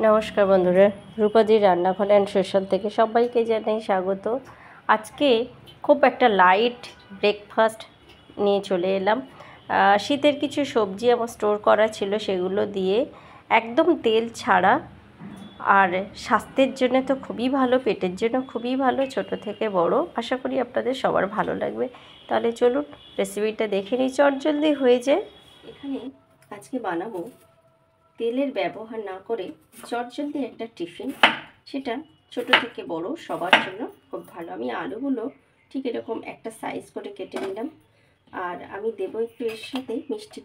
নমস্কার বন্ধুরা, রূপাদির রান্নাঘর অ্যান্ড স্পেশাল থেকে সবাইকে জানাই স্বাগত। আজকে খুব একটা লাইট ব্রেকফাস্ট নিয়ে চলে এলাম। শীতের কিছু সবজি আমার স্টোর করা ছিল, সেগুলো দিয়ে একদম তেল ছাড়া, আর স্বাস্থ্যের জন্য তো খুবই ভালো, পেটের জন্য খুবই ভালো, ছোট থেকে বড়। আশা করি আপনাদের সবার ভালো লাগবে। তাহলে চলুন রেসিপিটা দেখে নিই, চটজলদি হয়ে যায়। এখানে আজকে বানাবো তেলের ব্যবহার না করে চটজলদি একটা টিফিন, সেটা ছোট থেকে বড় সবার জন্য খুব ভালো। আমি আলুগুলো ঠিক এরকম একটা সাইজ করে কেটে নিলাম, আর আমি দেবো একটু এর সাথে মিষ্টি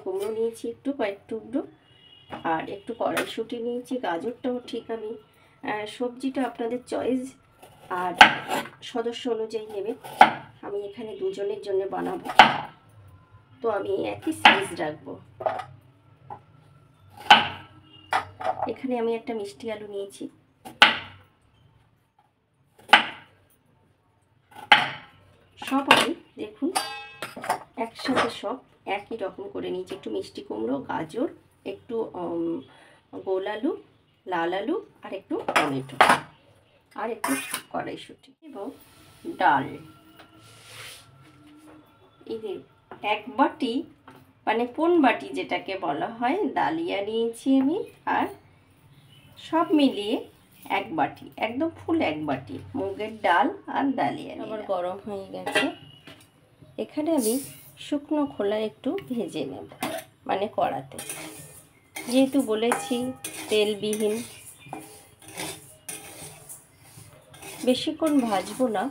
কুমড়ো নিয়েছি একটু কয়েক টুকরো, আর একটু কড়াইশুঁটি নিয়েছি। গাজরটাও ঠিক আমি সবজিটা আপনাদের চয়েস আর সদস্য অনুযায়ী নেবেন। আমি এখানে দুজনের জন্য বানাবো, তো আমি একই সাইজ রাখবো। এখানে আমি একটা মিষ্টি আলু নিয়েছি, সব আমি দেখুন একসাথে সব একই রকম করে নিয়েছি। একটু মিষ্টি কুমড়ো, গাজর, একটু গোল আলু, লাল আলু, আর একটু টমেটো, আর একটু কড়াইশুঁটি এবং ডাল। এই যে এক বাটি মানে পোন বাটি যেটাকে বলা হয় ডালিয়া নিয়েছি আমি, আর সব মিলিয়ে এক বাটি, একদম ফুল এক বাটি মুগের ডাল আর ডালিয়া। আবার গরম হয়ে গেছে, এখানে আমি শুকনো খোলা একটু ভেজে নেব, মানে কড়াতে, যেহেতু বলেছি তেলবিহীন। বেশিক্ষণ ভাজবো না,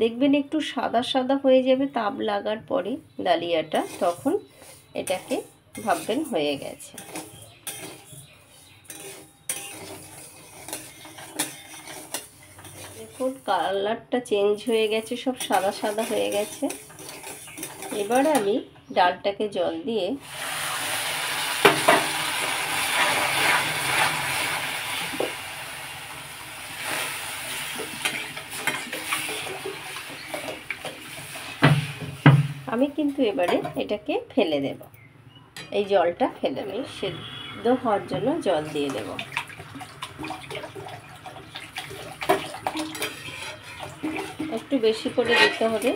দেখবেন একটু সাদা সাদা হয়ে যাবে তাপ লাগার পরে ডালিয়াটা, তখন এটাকে ভাববেন হয়ে গেছে। দেখুন কালারটা চেঞ্জ হয়ে গেছে, সব সাদা সাদা হয়ে গেছে। এবার আমি ডালটাকে জল দিয়ে আমি কিন্তু এবারে এটাকে ফেলে দেব, এই জলটা ফেলে আমি সেদ্ধ হওয়ার জন্য জল দিয়ে দেব। একটু বেশি করে দিতে হবে,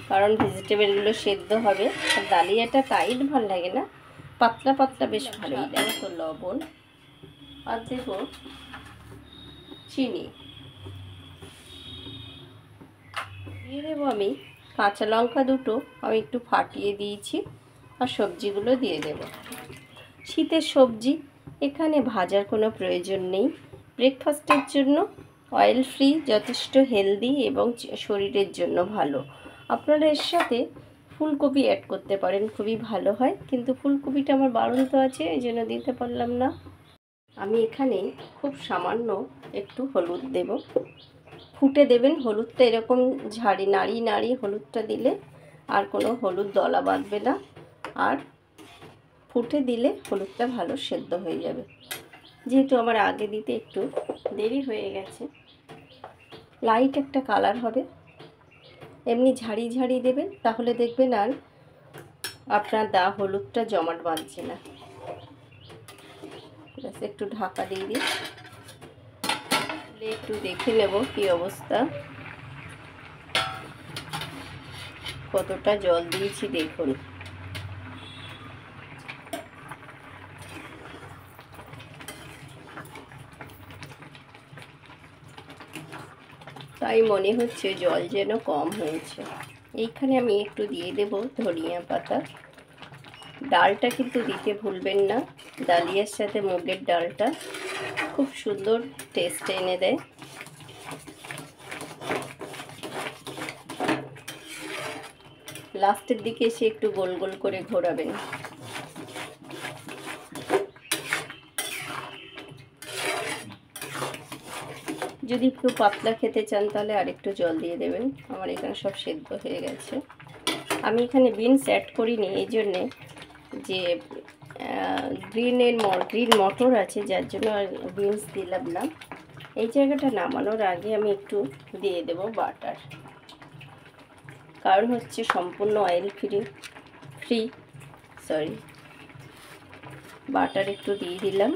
কারণ ভেজিটেবলগুলো সেদ্ধ হবে। আর ডালিয়াটা টাইট ভালো লাগে না, পাতলা পাতলা বেশ ভালোই লাগে। তো লবণ আর দেব চিনি, দিয়ে দেবো আমি কাঁচা লঙ্কা দুটো, আমি একটু ফাটিয়ে দিয়েছি, আর সবজিগুলো দিয়ে দেব। শীতের সবজি, এখানে ভাজার কোনো প্রয়োজন নেই। ব্রেকফাস্টের জন্য অয়েল ফ্রি, যথেষ্ট হেলদি এবং শরীরের জন্য ভালো। আপনারা এর সাথে ফুলকপি অ্যাড করতে পারেন, খুবই ভালো হয়, কিন্তু ফুলকপিটা আমার বাড়ন্ত আছে, এই জন্য দিতে পারলাম না। আমি এখানে খুব সামান্য একটু হলুদ দেব, ফুটে দেবেন হলুদটা, এরকম নাড়িয়ে নাড়িয়ে হলুদটা দিলে আর কোনো হলুদ দলা বাঁধবে না, আর ফুটে দিলে হলুদটা ভালো সেদ্ধ হয়ে যাবে। যেহেতু আমার আগে দিতে একটু দেরি হয়ে গেছে, লাইট একটা কালার হবে, এমনি ঝাড়ি দেবেন, তাহলে দেখবেন আর আপনার হলুদটা জমাট বাঁধছে না। একটু ঢাকা দিয়ে দিই, একটু দেখে নেব কি অবস্থা, কতটা জল দিয়েছি দেখুন। তাই মনে হচ্ছে জল যেন কম হয়েছে। এইখানে আমি একটু দিয়ে দেব ধনিয়া পাতা। ডালটা কিন্তু দিতে ভুলবেন না, ডালিয়ার সাথে মুগের ডালটা খুব সুন্দর টেস্ট এনে দেয়। লাস্টের দিকে এসে একটু গোল গোল করে ঘোরাবেন। যদি একটু পাতলা খেতে চান তাহলে আরেকটু জল দিয়ে দেবেন। আমার এখানে সব সেদ্ধ হয়ে গেছে। আমি এখানে বিনস অ্যাড করিনি, এই জন্যে যে গ্রিন মটর আছে, যার জন্য বিনস দিলাম না। এই জায়গাটা নামানোর আগে আমি একটু দিয়ে দেব বাটার, কারণ হচ্ছে সম্পূর্ণ অয়েল ফ্রি। বাটার একটু দিয়ে দিলাম।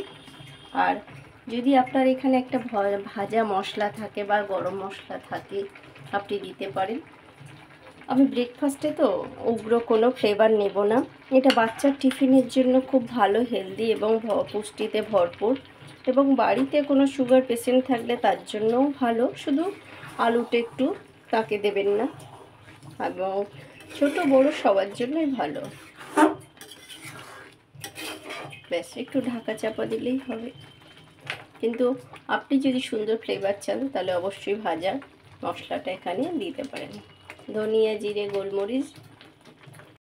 আর যদি আপনার এখানে একটা ভাজা মশলা থাকে বা গরম মশলা থাকে আপনি দিতে পারেন। আমি ব্রেকফাস্টে তো উগ্র কোনো ফ্লেভার নেব না। এটা বাচ্চার টিফিনের জন্য খুব ভালো, হেলদি এবং পুষ্টিতে ভরপুর, এবং বাড়িতে কোনো সুগার পেশেন্ট থাকলে তার জন্যও ভালো। শুধু আলুটা একটু তাকে দেবেন না, এবং ছোট বড় সবার জন্যই ভালো। ব্যাস একটু ঢাকা চাপা দিলেই হবে। কিন্তু আপনি যদি সুন্দর ফ্লেভার চান তাহলে অবশ্যই ভাজা মশলাটা এখানে দিতে পারেন। ধনিয়া, জিরে, গোলমরিচ